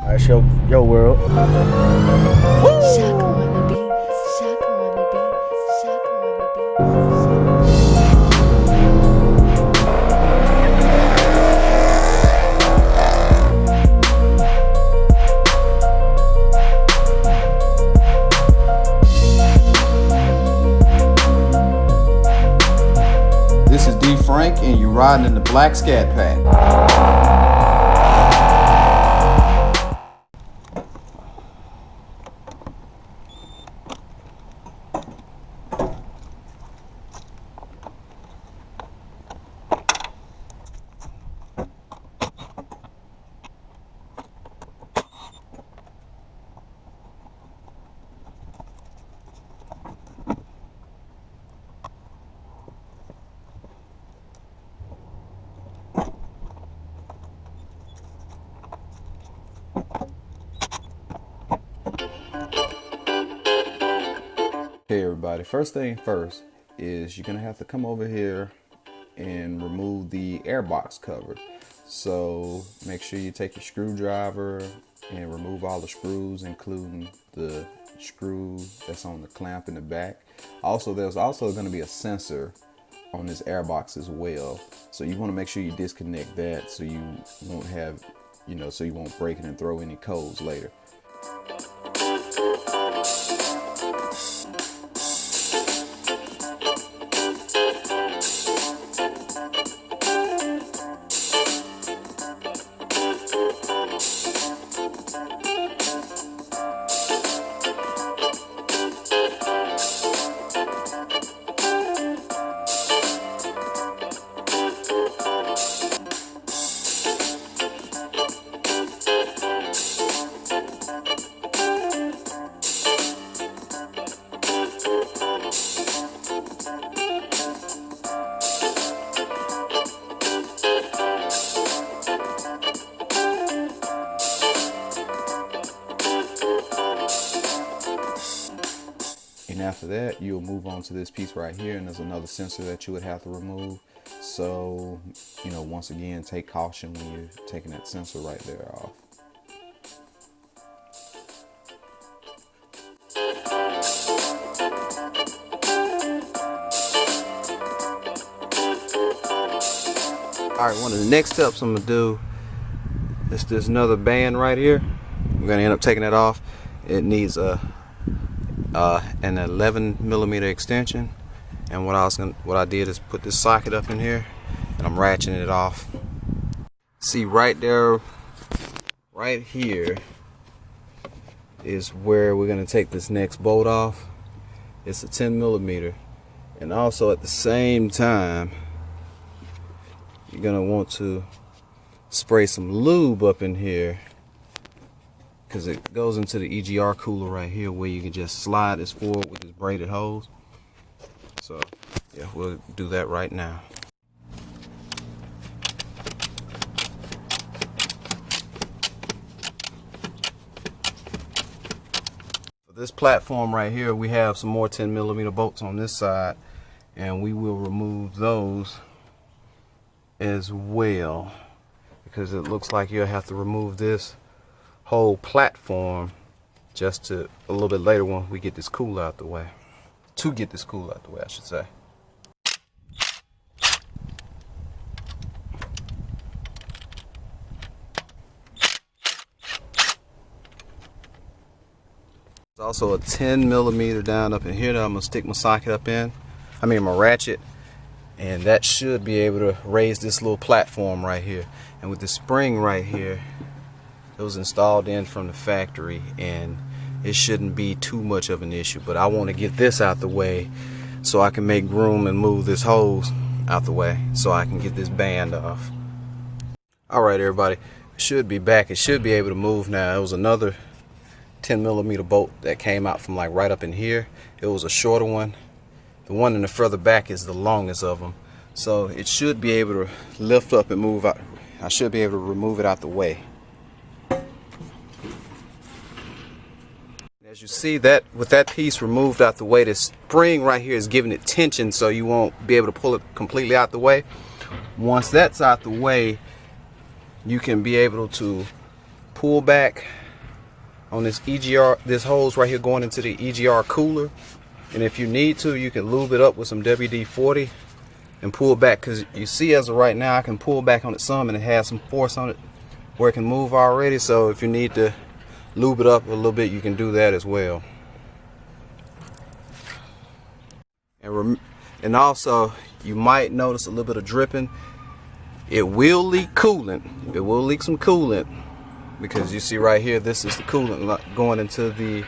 Alright, show your world. Shaka on the beat, Shaka on the beat, Shaka on the beat. This is D. Frank, and you're riding in the black ScatPack. Hey everybody, first thing first is you're gonna have to come over here and remove the airbox cover. So make sure you take your screwdriver and remove all the screws, including the screw that's on the clamp in the back. Also, there's also going to be a sensor on this airbox as well, so you want to make sure you disconnect that so you won't have, so you won't break it and throw any codes later. And after that, you'll move on to this piece right here, and there's another sensor that you would have to remove. So, once again, take caution when you're taking that sensor right there off. All right, one of the next steps I'm gonna do is this another band right here. I'm gonna end up taking that off. It needs an 11mm extension, and what I did is put this socket up in here, and I'm ratcheting it off. See right there, right here is where we're gonna take this next bolt off. It's a 10mm, and also at the same time you're gonna want to spray some lube up in here, because it goes into the EGR cooler right here, where you can just slide this forward with this braided hose. So yeah, we'll do that right now. For this platform right here, we have some more 10mm bolts on this side, and we will remove those as well, because it looks like you'll have to remove this whole platform just to a little bit later when we get this cooler out the way. To get this cooler out the way, I should say. There's also a 10mm down up in here that I'm gonna stick my socket up in. My ratchet, and that should be able to raise this little platform right here. And with the spring right here, it was installed in from the factory, and it shouldn't be too much of an issue. But I want to get this out the way so I can make room and move this hose out the way so I can get this band off. Alright everybody, it should be back. It should be able to move now. It was another 10mm bolt that came out from like right up in here. It was a shorter one. The one in the further back is the longest of them. So it should be able to lift up and move out. I should be able to remove it out the way. As you see, that with that piece removed out the way, the spring right here is giving it tension, so you won't be able to pull it completely out the way. Once that's out the way, you can be able to pull back on this EGR, this hose right here going into the EGR cooler. And if you need to, you can lube it up with some WD-40 and pull back, because you see as of right now I can pull back on it some and it has some force on it where it can move already. So if you need to lube it up a little bit, you can do that as well. And also, you might notice a little bit of dripping. It will leak coolant. It will leak some coolant, because you see right here, this is the coolant going into the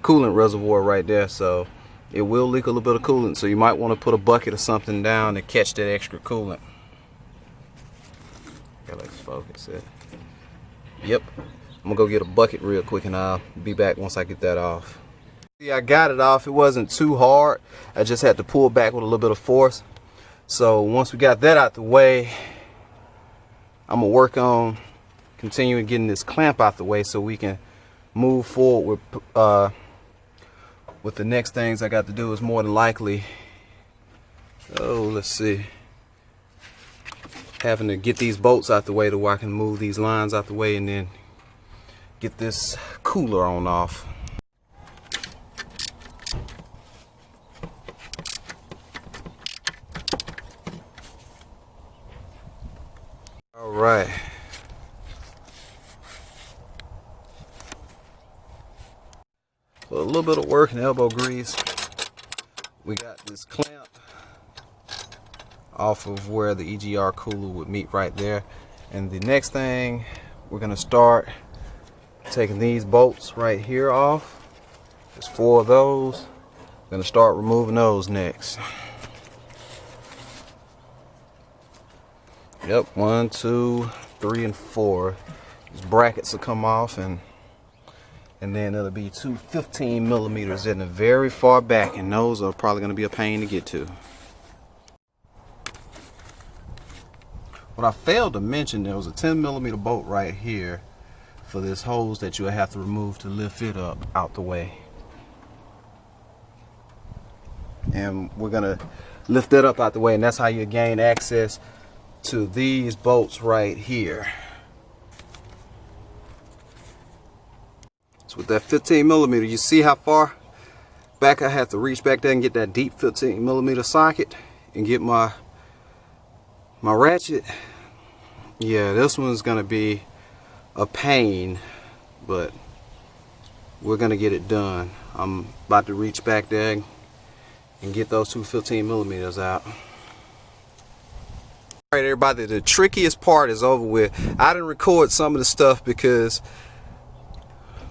coolant reservoir right there. So it will leak a little bit of coolant. So you might want to put a bucket or something down to catch that extra coolant. Okay, let's focus it. Yep. I'm gonna go get a bucket real quick and I'll be back once I get that off. See, I got it off. It wasn't too hard. I just had to pull back with a little bit of force. So once we got that out the way, I'm gonna work on continuing getting this clamp out the way so we can move forward with the next things I got to do. Is more than likely, let's see, having to get these bolts out the way to where I can move these lines out the way and then get this cooler on off. All right. So a little bit of work and elbow grease. We got this clamp off of where the EGR cooler would meet right there. And the next thing, we're gonna start taking these bolts right here off. There's 4 of those. Gonna start removing those next. Yep, 1, 2, 3, and 4. These brackets will come off, and then it'll be 2 15 millimeters in the very far back, and those are probably gonna be a pain to get to. What I failed to mention, there was a 10 millimeter bolt right here for this hose that you'll have to remove to lift it up out the way. And we're gonna lift that up out the way, and that's how you gain access to these bolts right here. So with that 15 millimeter, you see how far back I have to reach back there and get that deep 15 millimeter socket and get my ratchet. Yeah, this one's gonna be a pain, but we're gonna get it done. I'm about to reach back there and get those 2 15 millimeters out. All right, everybody, the trickiest part is over with. I didn't record some of the stuff because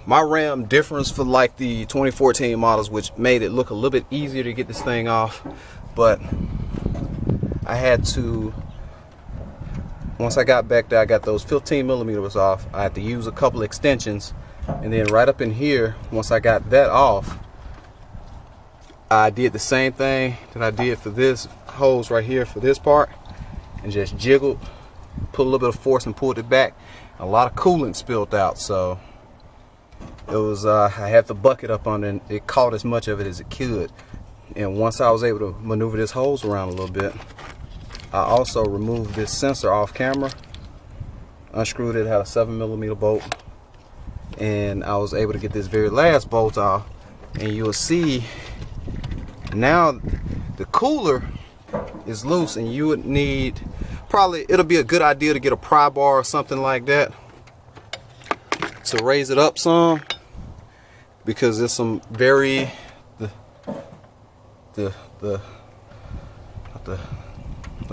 my RAM differs for like the 2014 models, which made it look a little bit easier to get this thing off. But I had to, once I got back there, I got those 15 millimeters off. I had to use a couple extensions, and then right up in here, once I got that off, I did the same thing that I did for this hose right here for this part, and just jiggled, put a little bit of force and pulled it back. A lot of coolant spilled out, so it was I had the bucket up on, and it caught as much of it as it could. And once I was able to maneuver this hose around a little bit, I also removed this sensor off camera, unscrewed it, had a 7 millimeter bolt, and I was able to get this very last bolt off. And you'll see now the cooler is loose, and you would need, probably it'll be a good idea to get a pry bar or something like that to raise it up some, because there's some very the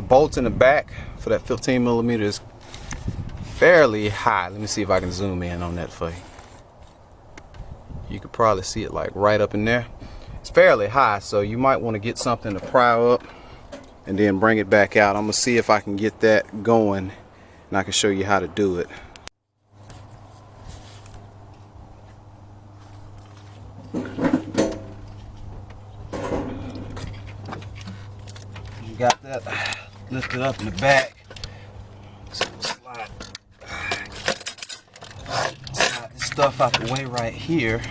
bolts in the back for that 15 millimeter is fairly high. Let me see if I can zoom in on that for you. You could probably see it like right up in there. It's fairly high, so you might want to get something to pry up and then bring it back out. I'm gonna see if I can get that going, and I can show you how to do it. You got that lifted up in the back. So slide this stuff out the way right here.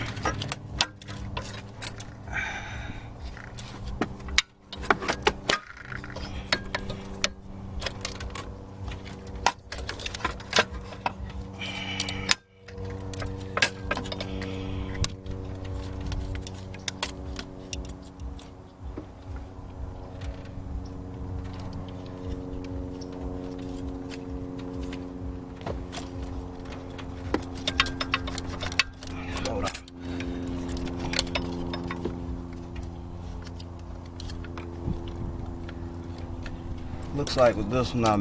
looks like with this one I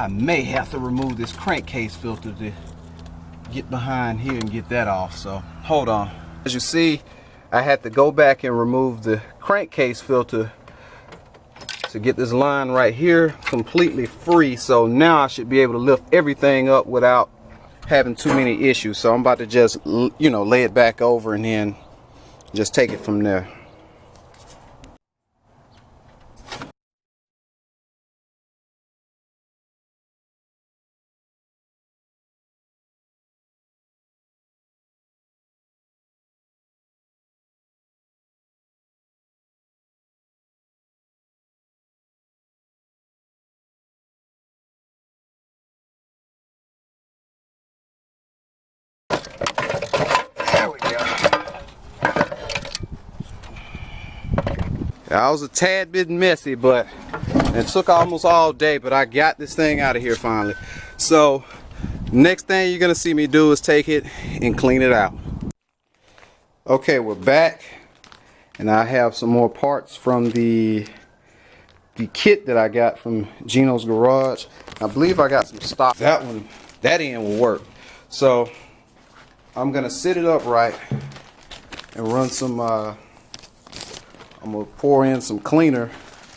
may have to remove this crankcase filter to get behind here and get that off. So hold on. As you see, I had to go back and remove the crankcase filter to get this line right here completely free. So now I should be able to lift everything up without having too many issues. So I'm about to just, you know, lay it back over and then just take it from there. There we go. I was a tad bit messy, but it took almost all day, but I got this thing out of here finally. So next thing you're gonna see me do is take it and clean it out. Okay, we're back, and I have some more parts from the kit that I got from Gino's Garage. I believe I got some stock. That end will work. So I'm gonna sit it upright and run some I'm gonna pour in some cleaner,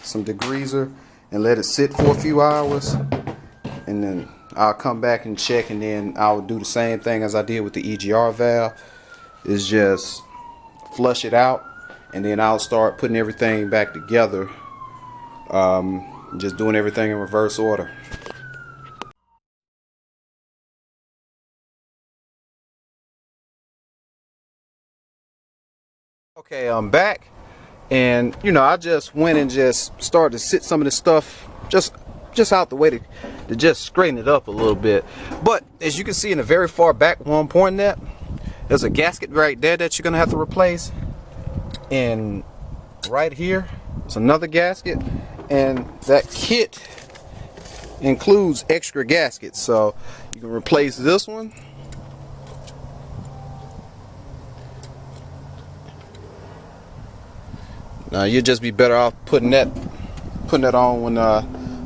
some degreaser, and let it sit for a few hours, and then I'll come back and check, and then I'll do the same thing as I did with the EGR valve, is just flush it out, and then I'll start putting everything back together, just doing everything in reverse order. Okay, I'm back, and you know, I just went and just started to sit some of this stuff just out the way to just straighten it up a little bit. But as you can see in the very far back where I'm pointing at, there's a gasket right there that you're gonna have to replace, and right here is another gasket, and that kit includes extra gaskets, so you can replace this one. Now you'd just be better off putting that on when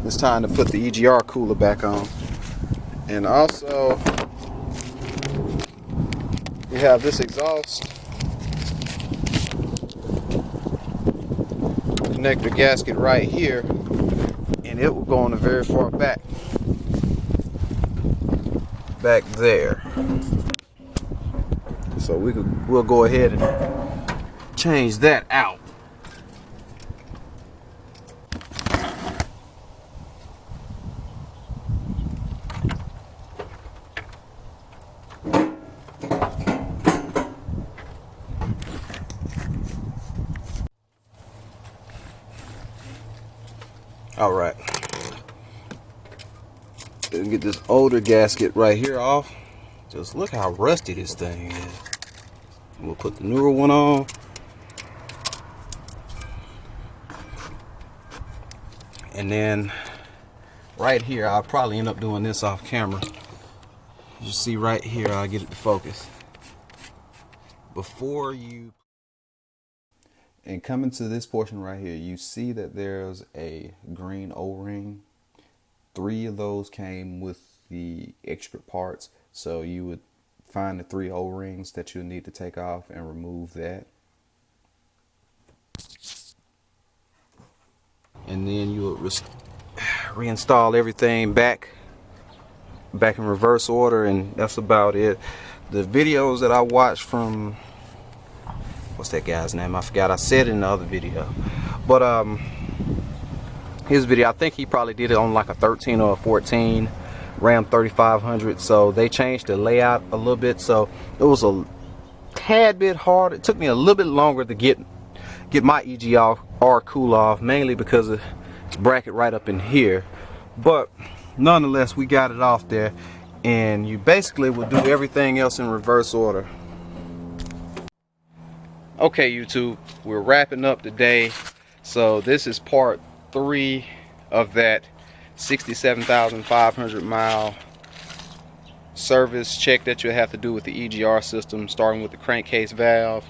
it's time to put the EGR cooler back on. And also you have this exhaust connector gasket right here, and it will go on the very far back there. So we'll go ahead and change that out. All right, let's get this older gasket right here off. Just look how rusty this thing is. We'll put the newer one on. And then right here, I'll probably end up doing this off camera. You see right here, I'll get it to focus. Before you, and coming to this portion right here, you see that there's a green O-ring. 3 of those came with the extra parts, so you would find the 3 O-rings that you'll need to take off and remove that. And then you'll reinstall everything back in reverse order, and that's about it. The videos that I watched from, what's that guy's name? I forgot. I said it in the other video, but his video, I think he probably did it on like a 13 or a 14 Ram 3500. So they changed the layout a little bit, so it was a tad bit hard. It took me a little bit longer to get my EGR cool off, mainly because of this bracket right up in here. But nonetheless, we got it off there, and you basically will do everything else in reverse order. Okay, YouTube, we're wrapping up today. So this is part 3 of that 67,500 mile service check that you'll have to do with the EGR system, starting with the crankcase valve.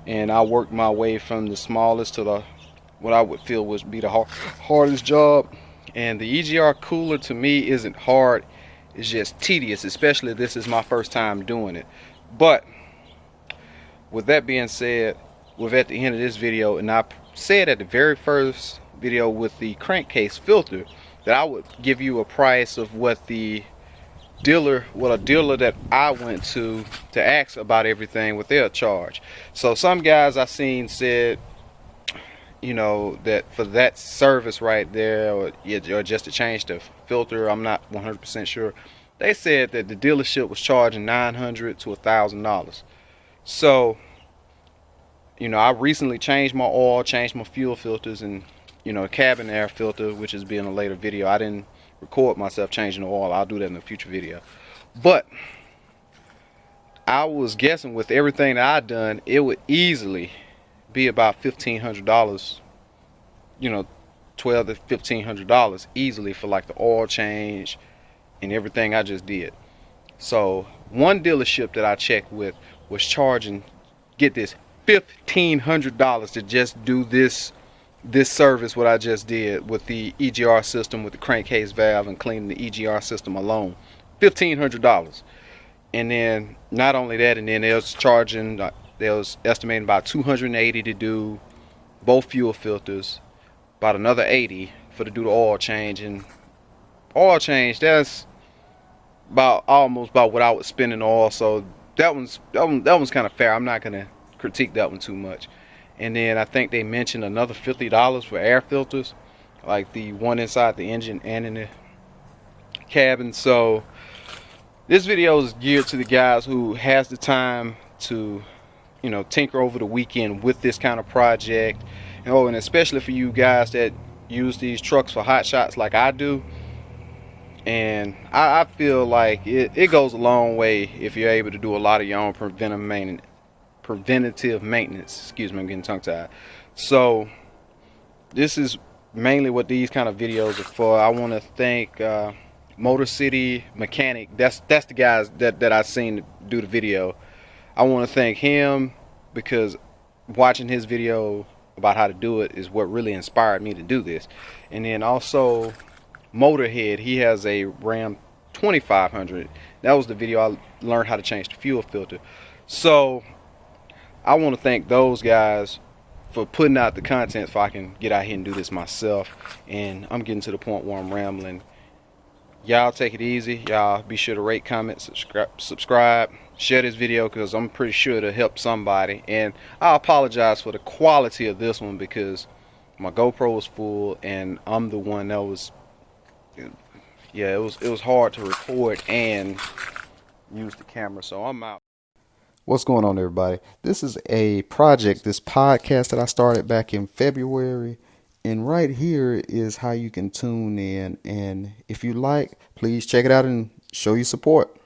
And I worked my way from the smallest to the what I would feel would be the hardest job. And the EGR cooler to me isn't hard, it's just tedious, especially this is my first time doing it. But with that being said, we're at the end of this video, and I said at the very first video with the crankcase filter that I would give you a price of what a dealer that I went to ask about everything, what they'll charge. So some guys I seen said, you know, that for that service right there, or just to change the filter, I'm not 100% sure. They said that the dealership was charging $900 to $1,000. So, you know, I recently changed my oil, changed my fuel filters, and, you know, cabin air filter, which is being a later video. I didn't record myself changing the oil. I'll do that in a future video. But I was guessing with everything that I've done, it would easily be about $1,500, you know, $1,200 to $1,500 easily for like the oil change and everything I just did. So one dealership that I checked with was charging, get this, $1,500 to just do this service, what I just did with the EGR system, with the crankcase valve and cleaning the EGR system alone. $1,500. And then not only that, and then they was charging, they was estimating about $280 to do both fuel filters, about another $80 for to do the oil change. And oil change, that's almost about what I would spend in oil. So that one's kind of fair. I'm not gonna critique that one too much. And then I think they mentioned another $50 for air filters, like the one inside the engine and in the cabin. So this video is geared to the guys who has the time to, you know, tinker over the weekend with this kind of project. And especially for you guys that use these trucks for hot shots like I do. And I feel like it goes a long way if you're able to do a lot of your own preventative maintenance. Excuse me, I'm getting tongue tied. So this is mainly what these kind of videos are for. I want to thank Motor City Mechanic. That's the guys that I've seen do the video. I want to thank him because watching his video about how to do it is what really inspired me to do this. And then also Motorhead, he has a Ram 2500. That was the video I learned how to change the fuel filter. So I want to thank those guys for putting out the content so I can get out here and do this myself. And I'm getting to the point where I'm rambling. Y'all take it easy. Y'all be sure to rate, comment, subscribe, share this video, because I'm pretty sure it'll help somebody. And I apologize for the quality of this one because my GoPro was full and I'm the one that was, yeah, it was hard to record and use the camera. So I'm out. What's going on, everybody? This is a project, this podcast that I started back in February. And right here is how you can tune in. And if you like, please check it out and show your support.